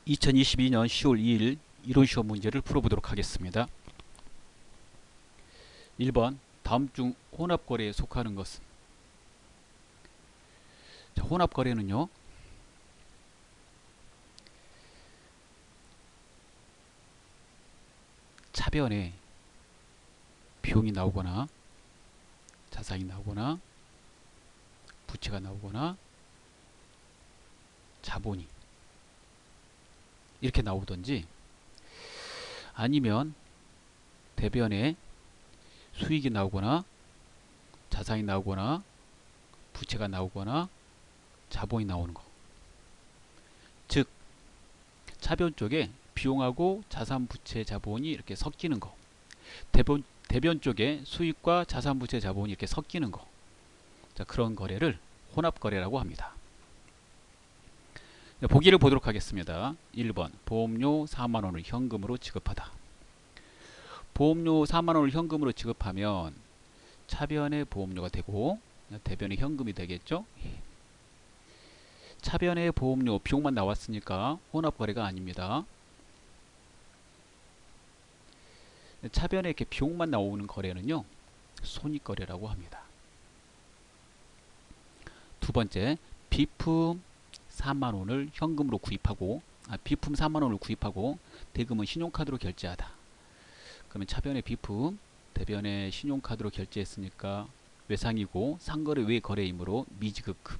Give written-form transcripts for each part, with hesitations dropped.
2022년 10월 2일 이론시험 문제를 풀어보도록 하겠습니다. 1번 다음 중 혼합거래에 속하는 것은? 자, 혼합거래는요, 차변에 비용이 나오거나 자산이 나오거나 부채가 나오거나 자본이 이렇게 나오든지, 아니면 대변에 수익이 나오거나 자산이 나오거나 부채가 나오거나 자본이 나오는 거. 즉 차변 쪽에 비용하고 자산, 부채, 자본이 이렇게 섞이는 거. 대변 쪽에 수익과 자산, 부채, 자본이 이렇게 섞이는 거. 자, 그런 거래를 혼합거래라고 합니다. 보기를 보도록 하겠습니다. 1번 보험료 4만원을 현금으로 지급하다. 보험료 4만원을 현금으로 지급하면 차변의 보험료가 되고 대변의 현금이 되겠죠. 차변의 보험료 비용만 나왔으니까 혼합거래가 아닙니다. 차변에 이렇게 비용만 나오는 거래는요, 손익거래라고 합니다. 두 번째, 비품 4만원을 현금으로 구입하고, 비품 4만원을 구입하고 대금은 신용카드로 결제하다. 그러면 차변의 비품, 대변의 신용카드로 결제했으니까 외상이고 상거래 외 거래이므로 미지급금.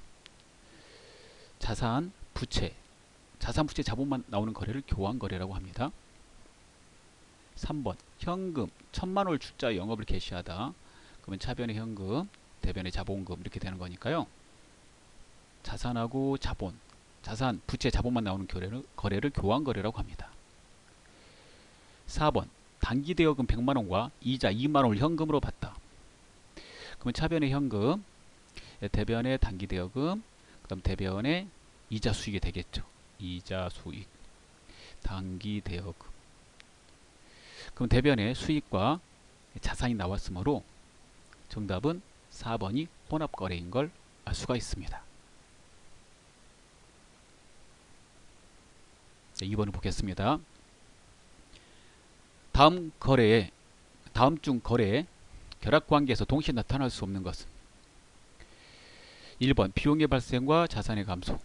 자산, 부채, 자본만 나오는 거래를 교환거래라고 합니다. 3번 현금 1000만원을 출자 영업을 개시하다. 그러면 차변의 현금, 대변의 자본금 이렇게 되는 거니까요. 자산하고 자본, 자산, 부채, 자본만 나오는 거래를 교환거래라고 합니다. 4번 단기대여금 100만원과 이자 2만원을 현금으로 받다. 그러면 차변의 현금, 대변의 단기대여금, 그 다음 대변의 이자 수익이 되겠죠. 이자 수익, 단기대여금. 그럼 대변의 수익과 자산이 나왔으므로 정답은 4번이 혼합거래인 걸 알 수가 있습니다. 네, 2번을 보겠습니다. 다음 중 거래에 결합관계에서 동시에 나타날 수 없는 것은? 1번 비용의 발생과 자산의 감소.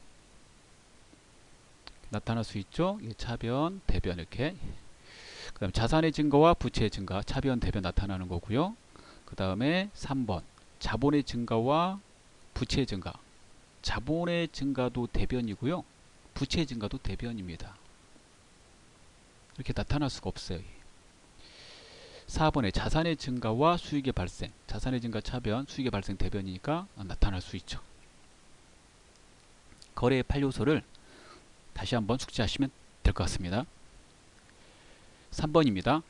나타날 수 있죠. 차변, 대변 이렇게. 그 다음 자산의 증가와 부채의 증가, 차변, 대변 나타나는 거고요. 그 다음에 3번 자본의 증가와 부채의 증가. 자본의 증가도 대변이고요. 부채의 증가도 대변입니다. 이렇게 나타날 수가 없어요. 4번에 자산의 증가와 수익의 발생. 자산의 증가 차변, 수익의 발생 대변이니까 나타날 수 있죠. 거래의 8요소를 다시 한번 숙지하시면 될 것 같습니다. 3번입니다.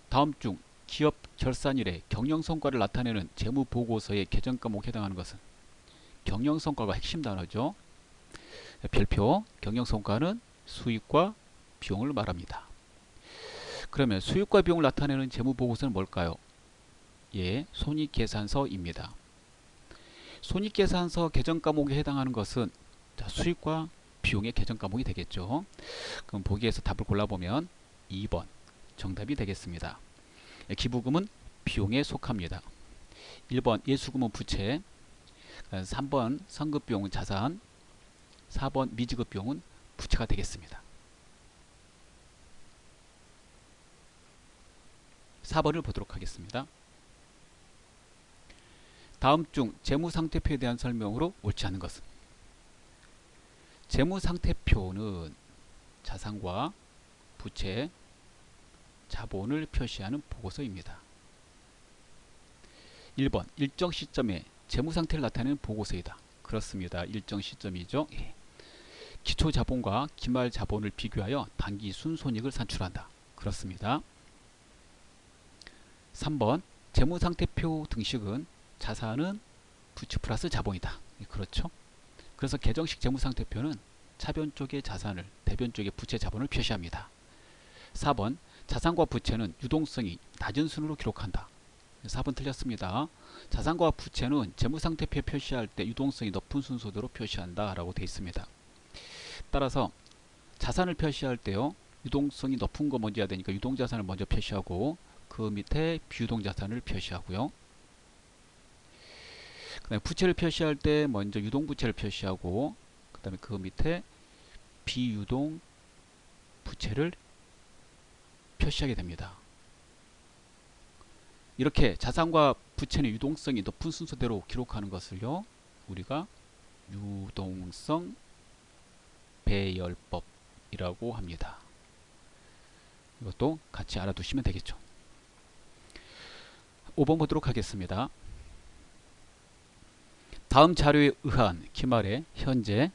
다음 중 기업 결산일에 경영성과를 나타내는 재무보고서의 계정과목에 해당하는 것은? 경영성과가 핵심 단어죠. 별표, 경영성과는 수익과 비용을 말합니다. 그러면 수익과 비용을 나타내는 재무보고서는 뭘까요? 예, 손익계산서입니다. 손익계산서 계정과목에 해당하는 것은 수익과 비용의 계정과목이 되겠죠. 그럼 보기에서 답을 골라보면 2번 정답이 되겠습니다. 기부금은 비용에 속합니다. 1번 예수금은 부채, 3번 선급비용은 자산, 4번 미지급비용은 부채가 되겠습니다. 4번을 보도록 하겠습니다. 다음 중 재무상태표에 대한 설명으로 옳지 않은 것은? 재무상태표는 자산과 부채, 자본을 표시하는 보고서입니다. 1번 일정 시점에 재무상태를 나타내는 보고서이다. 그렇습니다. 일정 시점이죠. 예. 기초자본과 기말자본을 비교하여 단기 순손익을 산출한다. 그렇습니다. 3번 재무상태표 등식은 자산은 부채 플러스 자본이다. 예, 그렇죠. 그래서 계정식 재무상태표는 차변 쪽의 자산을, 대변 쪽의 부채, 자본을 표시합니다. 4번 자산과 부채는 유동성이 낮은 순으로 기록한다. 4번 틀렸습니다. 자산과 부채는 재무상태표에 표시할 때 유동성이 높은 순서대로 표시한다 라고 되어 있습니다. 따라서 자산을 표시할 때요, 유동성이 높은 거 먼저 해야 되니까 유동자산을 먼저 표시하고 그 밑에 비유동자산을 표시하고요. 그 다음에 부채를 표시할 때 먼저 유동부채를 표시하고 그 다음에 그 밑에 비유동 부채를 표시하게 됩니다. 이렇게 자산과 부채의 유동성이 높은 순서대로 기록하는 것을요, 우리가 유동성 배열법이라고 합니다. 이것도 같이 알아두시면 되겠죠. 5번 보도록 하겠습니다. 다음 자료에 의한 기말의 현재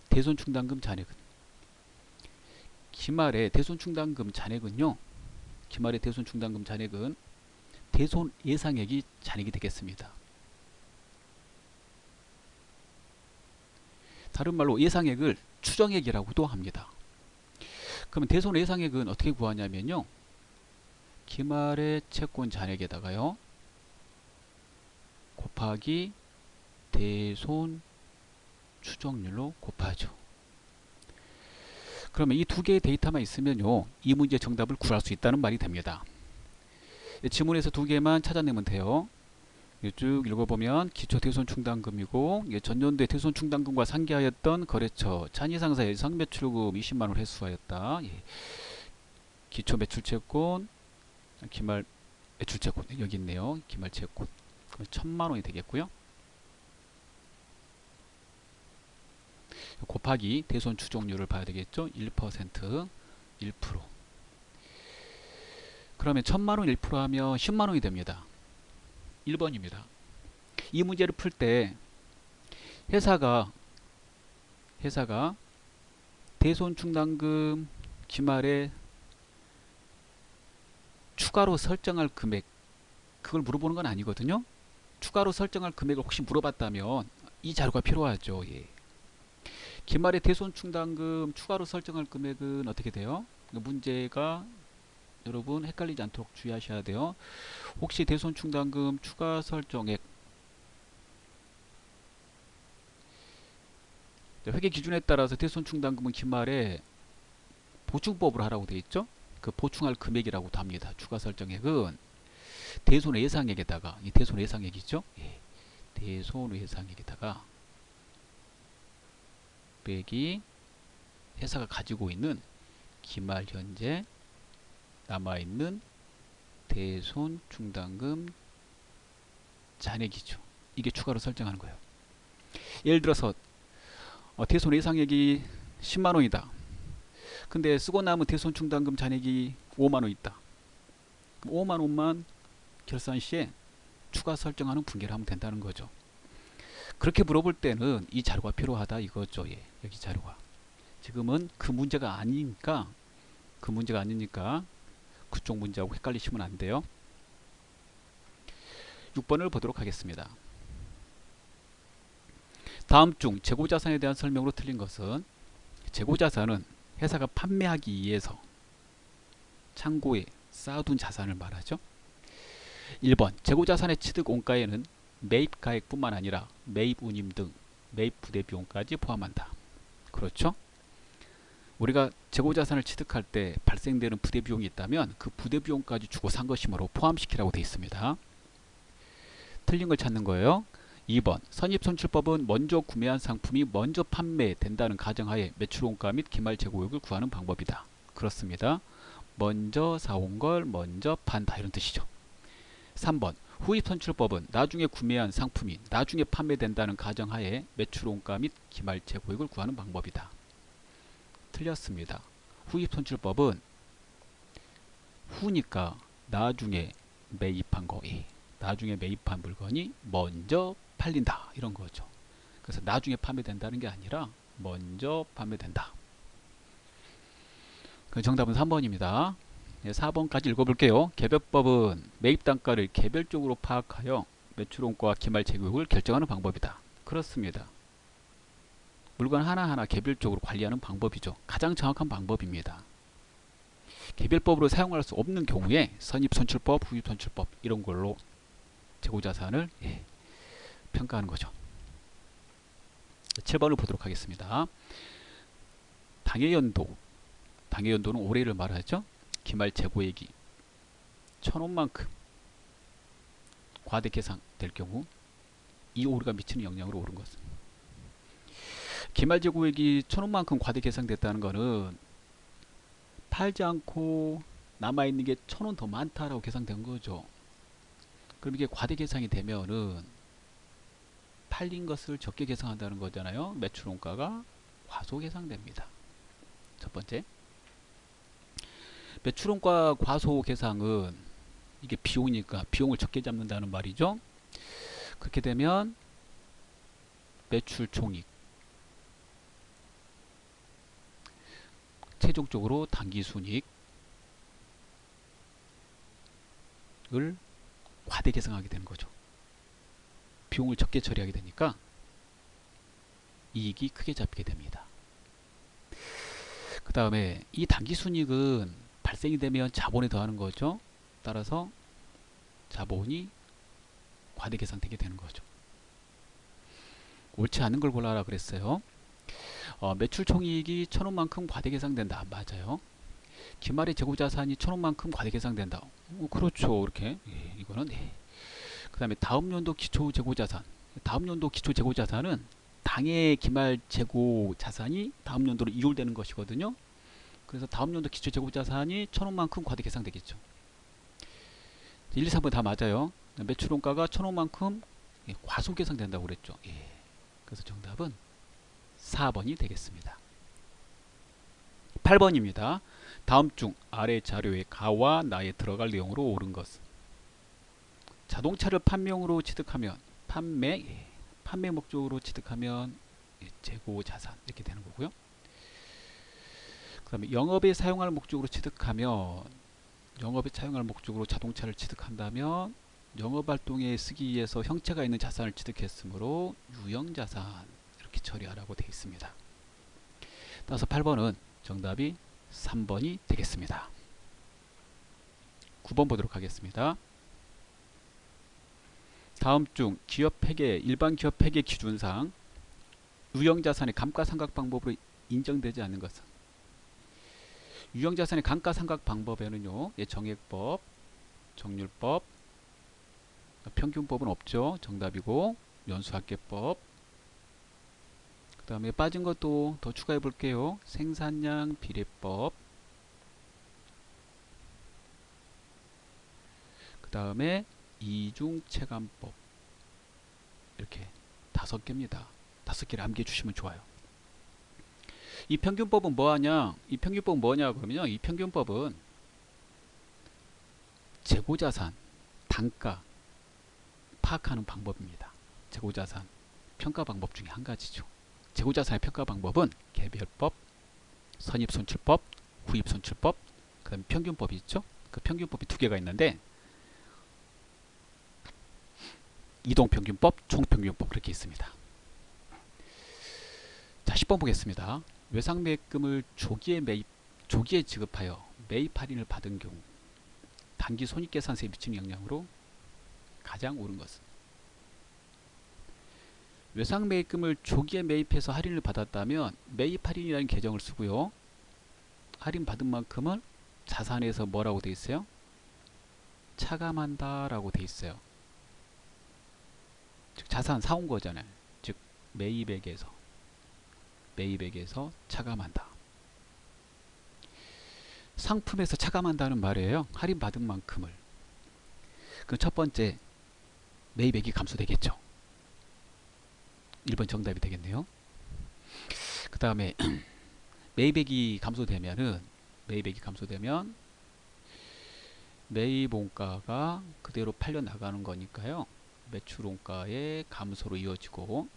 대손충당금 잔액은, 기말의 대손충당금 잔액은요, 기말의 대손충당금 잔액은 대손 예상액이 잔액이 되겠습니다. 다른 말로 예상액을 추정액이라고도 합니다. 그러면 대손 예상액은 어떻게 구하냐면요, 기말의 채권 잔액에다가요 곱하기 대손 추정률로 곱하죠. 그러면 이 두 개의 데이터만 있으면요, 이 문제 정답을 구할 수 있다는 말이 됩니다. 지문에서 두 개만 찾아내면 돼요. 쭉 읽어보면 기초 대손충당금이고, 전년도에 대손충당금과 상기하였던 거래처 잔이상사 예상 매출금 20만원 회수하였다. 기초 매출채권, 기말 매출채권 여기 있네요. 기말채권 그러면 1000만원이 되겠고요. 곱하기 대손 추정률을 봐야 되겠죠. 1%, 1%. 그러면 1000만원 1% 하면 10만원이 됩니다. 1번입니다. 이 문제를 풀 때 회사가 대손충당금 기말에 추가로 설정할 금액, 그걸 물어보는 건 아니거든요. 추가로 설정할 금액을 혹시 물어봤다면 이 자료가 필요하죠. 기말의 대손충당금 추가로 설정할 금액은 어떻게 돼요? 문제가 여러분 헷갈리지 않도록 주의하셔야 돼요. 혹시 대손충당금 추가 설정액, 회계 기준에 따라서 대손충당금은 기말에 보충법으로 하라고 되어 있죠. 그 보충할 금액이라고도 합니다. 추가 설정액은 대손 예상액에다가, 이 대손 예상액이죠. 대손 예상액에다가 빼기 회사가 가지고 있는 기말 현재 남아있는 대손충당금 잔액이죠. 이게 추가로 설정하는 거예요. 예를 들어서 대손 예상액이 10만원이다. 근데 쓰고 남은 대손충당금 잔액이 5만원 있다. 5만원만 결산 시에 추가 설정하는 분계를 하면 된다는 거죠. 그렇게 물어볼 때는 이 자료가 필요하다 이거죠. 여기 자료가. 지금은 그 문제가 아니니까 그쪽 문제하고 헷갈리시면 안 돼요. 6번을 보도록 하겠습니다. 다음 중 재고자산에 대한 설명으로 틀린 것은, 재고자산은 회사가 판매하기 위해서 창고에 쌓아둔 자산을 말하죠. 1번 재고자산의 취득 원가에는 매입 가액뿐만 아니라 매입 운임 등 매입 부대 비용까지 포함한다. 그렇죠? 우리가 재고자산을 취득할 때 발생되는 부대 비용이 있다면 그 부대 비용까지 주고 산 것이므로 포함시키라고 되어 있습니다. 틀린 걸 찾는 거예요. 2번 선입선출법은 먼저 구매한 상품이 먼저 판매된다는 가정하에 매출원가 및 기말재고액을 구하는 방법이다. 그렇습니다. 먼저 사온 걸 먼저 판다 이런 뜻이죠. 3번 후입선출법은 나중에 구매한 상품이 나중에 판매된다는 가정하에 매출원가 및 기말재고액을 구하는 방법이다. 틀렸습니다. 후입선출법은 후니까 나중에 매입한 거, 나중에 매입한 물건이 먼저 팔린다 이런 거죠. 그래서 나중에 판매된다는 게 아니라 먼저 판매된다. 그 정답은 3번입니다. 4번까지 읽어볼게요. 개별법은 매입단가를 개별적으로 파악하여 매출원가와 기말재고액을 결정하는 방법이다. 그렇습니다. 물건 하나하나 개별적으로 관리하는 방법이죠. 가장 정확한 방법입니다. 개별법으로 사용할 수 없는 경우에 선입선출법, 후입선출법 이런 걸로 재고자산을 평가하는 거죠. 7번을 보도록 하겠습니다. 당해연도는 올해를 말하죠. 기말 재고액이 1,000원만큼 과대계상될 경우 이 오류가 미치는 영향으로 오른 것은, 기말 재고액이 1,000원만큼 과대계상됐다는 것은 팔지 않고 남아있는 게 1,000원 더 많다라고 계산된 거죠. 그럼 이게 과대계상이 되면은 팔린 것을 적게 계상한다는 거잖아요. 매출원가가 과소계상됩니다. 첫 번째, 매출원가 과소계상은 이게 비용이니까 비용을 적게 잡는다는 말이죠. 그렇게 되면 매출총익, 최종적으로 당기순이익을 과대계상하게 되는 거죠. 비용을 적게 처리하게 되니까 이익이 크게 잡히게 됩니다. 그 다음에 이 당기순이익은 발생이 되면 자본에 더하는 거죠. 따라서 자본이 과대계상되게 되는 거죠. 옳지 않은 걸 골라라 그랬어요. 매출총이익이 1,000원만큼 과대계상된다. 맞아요. 기말의 재고자산이 1,000원만큼 과대계상된다. 그렇죠. 이렇게. 예, 이거는 그 다음에 다음 연도 기초재고자산. 다음 연도 기초재고자산은 당해 기말 재고자산이 다음 연도로 이율되는 것이거든요. 그래서 다음 연도 기초재고자산이 1,000원만큼 과대계상되겠죠. 1, 2, 3번 다 맞아요. 매출원가가 1,000원만큼 과소계상된다고 그랬죠. 예. 그래서 정답은 4번이 되겠습니다. 8번입니다. 다음 중 아래 자료의 가와 나에 들어갈 내용으로 옳은 것은, 자동차를 판매용으로 취득하면 판매 목적으로 취득하면 재고자산 이렇게 되는 거고요. 그 다음에 영업에 사용할 목적으로 취득하면, 영업에 사용할 목적으로 자동차를 취득한다면 영업활동에 쓰기 위해서 형체가 있는 자산을 취득했으므로 유형자산 이렇게 처리하라고 되어 있습니다. 따라서 8번은 정답이 3번이 되겠습니다. 9번 보도록 하겠습니다. 다음 중 기업회계, 일반 기업회계 기준상 유형자산의 감가상각 방법으로 인정되지 않는 것은, 유형자산의 감가상각 방법에는요, 정액법, 정률법, 평균법은 없죠. 정답이고, 연수합계법, 그 다음에 빠진 것도 더 추가해 볼게요. 생산량 비례법, 그 다음에 이중체감법, 이렇게 5개입니다. 5개를 암기해 주시면 좋아요. 이 평균법은 뭐하냐? 이 평균법은 뭐냐 그러면요, 이 평균법은 재고자산, 단가 파악하는 방법입니다. 재고자산 평가 방법 중에 한 가지죠. 재고자산의 평가 방법은 개별법, 선입손출법, 후입손출법, 그 다음에 평균법이 있죠. 그 평균법이 2개가 있는데, 이동평균법, 총평균법 그렇게 있습니다. 자, 10번 보겠습니다. 외상매입금을 조기에 지급하여 매입 할인을 받은 경우 단기 손익계산서에 미치는 영향으로 가장 옳은 것은, 외상매입금을 조기에 매입해서 할인을 받았다면 매입 할인이라는 계정을 쓰고요. 할인 받은 만큼은 자산에서 뭐라고 돼 있어요? 차감한다 라고 돼 있어요. 즉 자산 사온 거잖아요. 즉 매입액에서 차감한다. 상품에서 차감한다는 말이에요. 할인 받은 만큼을. 그럼 첫 번째 매입액이 감소되겠죠. 1번 정답이 되겠네요. 그 다음에 매입액이 감소되면 매입원가가 그대로 팔려 나가는 거니까요. 매출원가의 감소로 이어지고,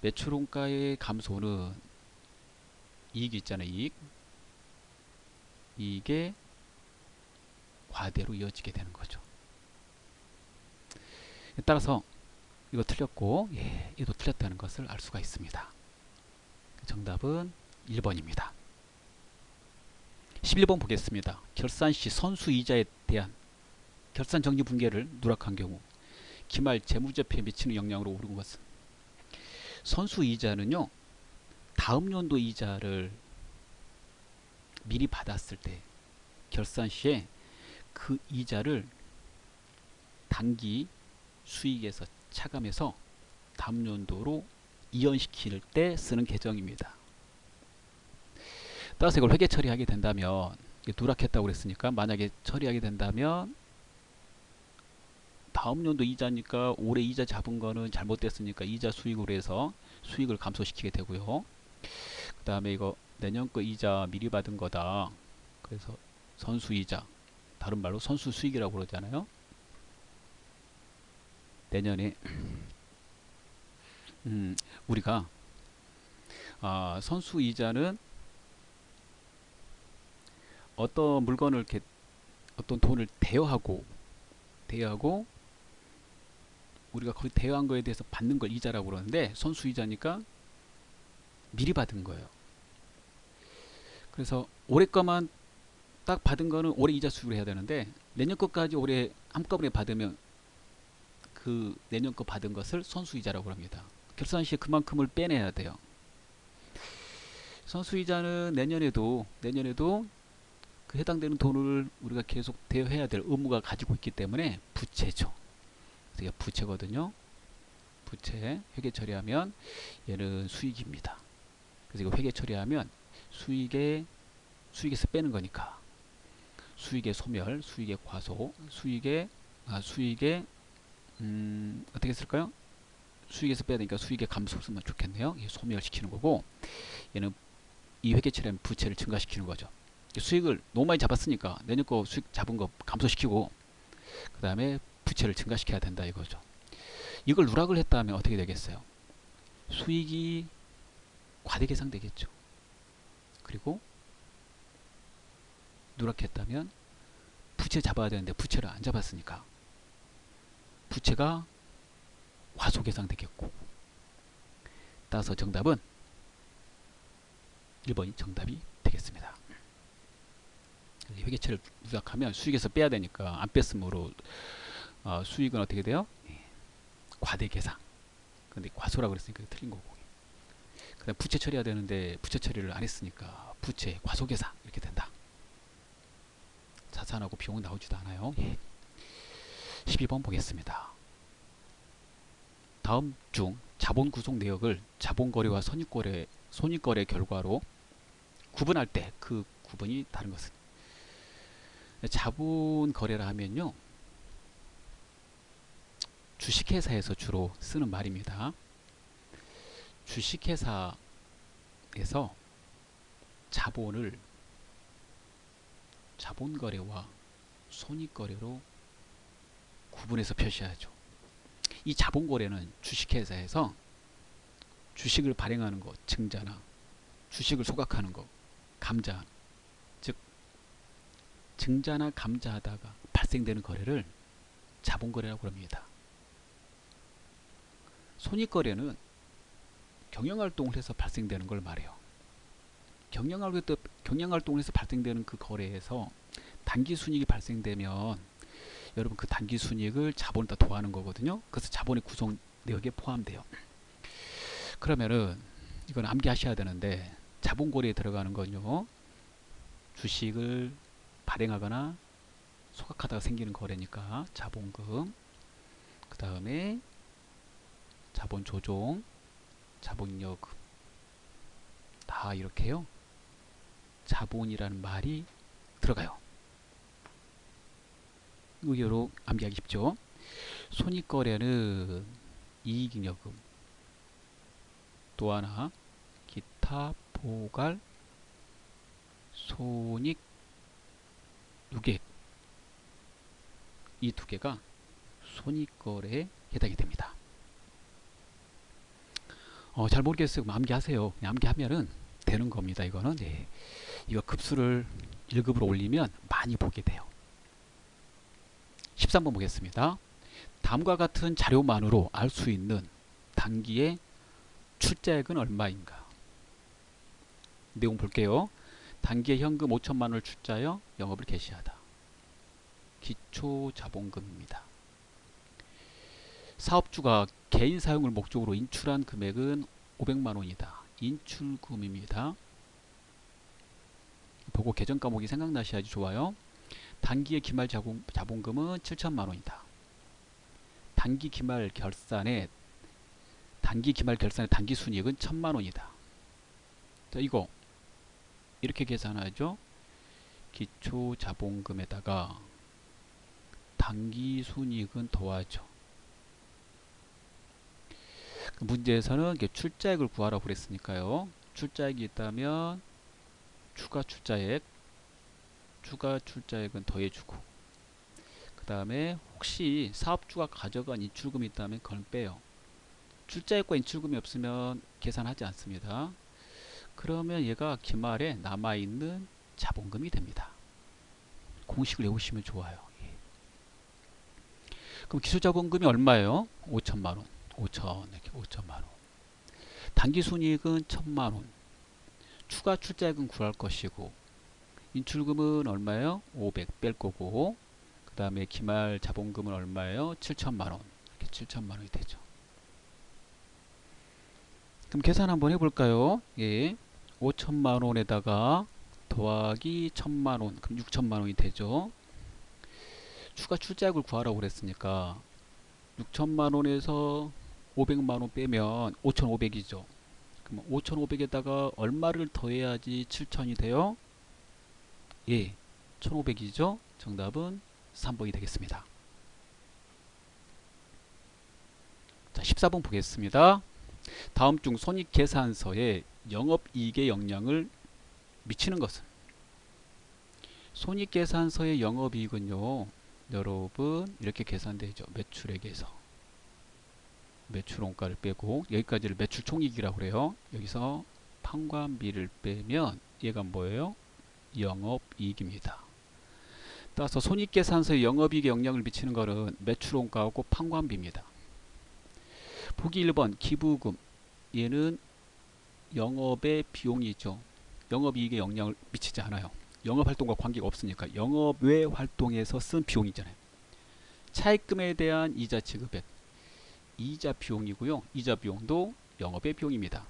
매출원가의 감소는 이익이 있잖아요. 이익의 과대로 이어지게 되는 거죠. 따라서 이거 틀렸고, 얘도 틀렸다는 것을 알 수가 있습니다. 정답은 1번입니다. 11번 보겠습니다. 결산시 선수이자에 대한 결산 정리분계를 누락한 경우 기말 재무제표에 미치는 영향으로 옳은 것은, 선수이자는요, 다음 연도 이자를 미리 받았을 때 결산 시에 그 이자를 단기 수익에서 차감해서 다음 연도로 이연시킬 때 쓰는 계정입니다. 따라서 이걸 회계 처리하게 된다면, 누락했다고 그랬으니까 만약에 처리하게 된다면 다음 연도 이자니까 올해 이자 잡은 거는 잘못됐으니까 이자 수익으로 해서 수익을 감소시키게 되고요. 그 다음에 이거 내년 거 이자 미리 받은 거다. 그래서 선수이자, 다른 말로 선수 수익이라고 그러잖아요. 내년에 우리가 선수이자는 어떤 물건을 이렇게 어떤 돈을 대여하고 우리가 거기 대여한 거에 대해서 받는 걸 이자라고 그러는데, 선수이자니까 미리 받은 거예요. 그래서 올해 거만 딱 받은 거는 올해 이자 수익을 해야 되는데, 내년 거까지 올해 한꺼번에 받으면 그 내년 거 받은 것을 선수이자라고 합니다. 결산 시에 그만큼을 빼내야 돼요. 선수이자는 내년에도 그 해당되는 돈을 우리가 계속 대여해야 될 의무가 가지고 있기 때문에 부채죠. 그래서 부채거든요. 부채 회계 처리하면 얘는 수익입니다. 그래서 이거 회계 처리하면 수익에서 빼는 거니까 수익의 소멸, 수익의 과소, 수익의 어떻게 쓸까요? 수익에서 빼야 되니까 수익의 감소 쓰면 좋겠네요. 소멸시키는 거고, 얘는 이 회계 처리하면 부채를 증가시키는 거죠. 수익을 너무 많이 잡았으니까 내년 거 수익 잡은 거 감소시키고, 그 다음에 부채를 증가시켜야 된다 이거죠. 이걸 누락을 했다면 어떻게 되겠어요? 수익이 과대계상 되겠죠. 그리고 누락했다면 부채 잡아야 되는데 부채를 안 잡았으니까 부채가 과소계상 되겠고, 따라서 정답은 1번이 정답이 되겠습니다. 회계처리를 누락하면 수익에서 빼야 되니까 안 뺐으므로 수익은 어떻게 돼요? 과대계상. 근데 과소라고 그랬으니까 틀린 거고. 그다음 부채 처리해야 되는데 부채 처리를 안 했으니까 부채 과소계상 이렇게 된다. 자산하고 비용은 나오지도 않아요. 12번 보겠습니다. 다음 중 자본 구성 내역을 자본거래와 손익거래 결과로 구분할 때 그 구분이 다른 것은, 자본거래라 하면요, 주식회사에서 주로 쓰는 말입니다. 주식회사에서 자본을 자본거래와 손익거래로 구분해서 표시하죠. 이 자본거래는 주식회사에서 주식을 발행하는 것, 증자나 주식을 소각하는 것, 감자, 즉 증자나 감자하다가 발생되는 거래를 자본거래라고 합니다. 손익거래는 경영활동을 해서 발생되는 걸 말해요. 경영활동을 해서 발생되는 그 거래에서 단기순이익이 발생되면 여러분 그 단기순이익을 자본에다 더하는 거거든요. 그래서 자본의 구성 내역에 포함돼요. 그러면은 이건 암기하셔야 되는데, 자본거래에 들어가는 건요, 주식을 발행하거나 소각하다가 생기는 거래니까 자본금, 그 다음에 자본조종, 자본여금, 다 이렇게요, 자본이라는 말이 들어가요. 의외로 암기하기 쉽죠. 손익거래는 이익잉여금, 또 하나 기타 포괄 손익 유객, 이 두 개가 손익거래에 해당이 됩니다. 잘 모르겠어요. 암기하세요. 암기하면은 되는 겁니다. 이거는 이거 급수를 1급으로 올리면 많이 보게 돼요. 13번 보겠습니다. 다음과 같은 자료만으로 알 수 있는 단기의 출자액은 얼마인가? 내용 볼게요. 단기에 현금 5천만 원을 출자하여 영업을 개시하다. 기초자본금입니다. 사업주가 개인 사용을 목적으로 인출한 금액은 500만 원이다. 인출금입니다. 보고 계정 과목이 생각나셔야지 좋아요. 단기의 기말 자본금은 7천만 원이다. 단기 기말 결산의 단기 순이익은 1,000만 원이다. 자, 이거 이렇게 계산하죠. 기초 자본금에다가 단기 순이익은 더하죠. 문제에서는 출자액을 구하라고 그랬으니까요. 출자액이 있다면 추가 출자액은 더해주고, 그 다음에 혹시 사업주가 가져간 인출금이 있다면 그걸 빼요. 출자액과 인출금이 없으면 계산하지 않습니다. 그러면 얘가 기말에 남아있는 자본금이 됩니다. 공식을 외우시면 좋아요. 예. 그럼 기초자본금이 얼마예요? 5천만원. 5천만원. 단기순이익은 1,000만원. 추가 출자액은 구할 것이고, 인출금은 얼마예요? 500 뺄 거고, 그 다음에 기말 자본금은 얼마예요? 7천만원. 이렇게 7천만원이 되죠. 그럼 계산 한번 해볼까요? 예. 5천만원에다가 더하기 1,000만원. 그럼 6천만원이 되죠. 추가 출자액을 구하라고 그랬으니까 6천만원에서 500만원 빼면 5,500이죠. 그럼 5,500에다가 얼마를 더해야지 7천이 돼요? 예, 1,500이죠. 정답은 3번이 되겠습니다. 자, 14번 보겠습니다. 다음 중 손익계산서에 영업이익의 영향을 미치는 것은? 손익계산서의 영업이익은요, 여러분 이렇게 계산되죠. 매출액에서 매출원가를 빼고, 여기까지를 매출총익이라고 그래요. 여기서 판관비를 빼면 얘가 뭐예요? 영업이익입니다. 따라서 손익계산서의 영업이익에 영향을 미치는 것은 매출원가하고 판관비입니다. 보기 1번 기부금, 얘는 영업의 비용이죠. 영업이익에 영향을 미치지 않아요. 영업활동과 관계가 없으니까. 영업 외 활동에서 쓴 비용이잖아요. 차입금에 대한 이자 지급액, 이자 비용이고요. 이자 비용도 영업의 비용입니다.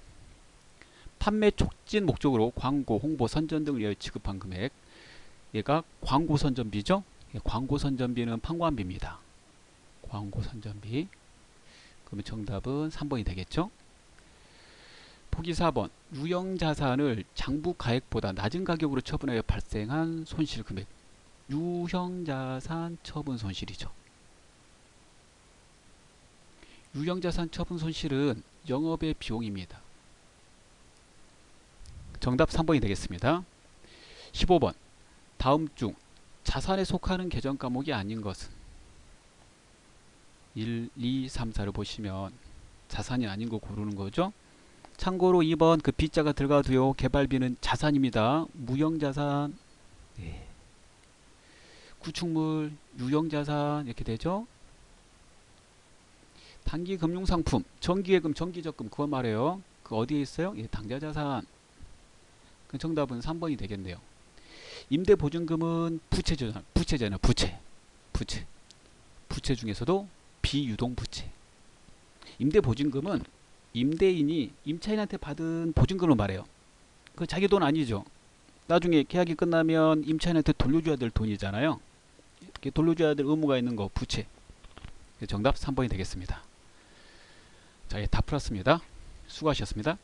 판매 촉진 목적으로 광고, 홍보, 선전 등을 위하여 지급한 금액, 얘가 광고 선전비죠. 광고 선전비는 판관비입니다. 광고 선전비. 그러면 정답은 3번이 되겠죠. 보기 4번 유형자산을 장부가액보다 낮은 가격으로 처분하여 발생한 손실 금액. 유형자산 처분 손실이죠. 유형자산 처분 손실은 영업의 비용입니다. 정답 3번이 되겠습니다. 15번 다음 중 자산에 속하는 계정 과목이 아닌 것은? 1, 2, 3, 4를 보시면 자산이 아닌 거 고르는 거죠. 참고로 2번 그 B자가 들어가도요, 개발비는 자산입니다. 무형자산, 예. 구축물, 유형자산 이렇게 되죠. 단기 금융상품, 정기예금, 정기적금 그거 말해요. 그 어디에 있어요? 예, 당좌자산. 그 정답은 3번이 되겠네요. 임대보증금은 부채잖아요. 부채 중에서도 비유동부채. 임대보증금은 임대인이 임차인한테 받은 보증금을 말해요. 그 자기 돈 아니죠. 나중에 계약이 끝나면 임차인한테 돌려줘야 될 돈이잖아요. 이렇게 돌려줘야 될 의무가 있는 거 부채. 정답 3번이 되겠습니다. 자, 다 풀었습니다. 수고하셨습니다.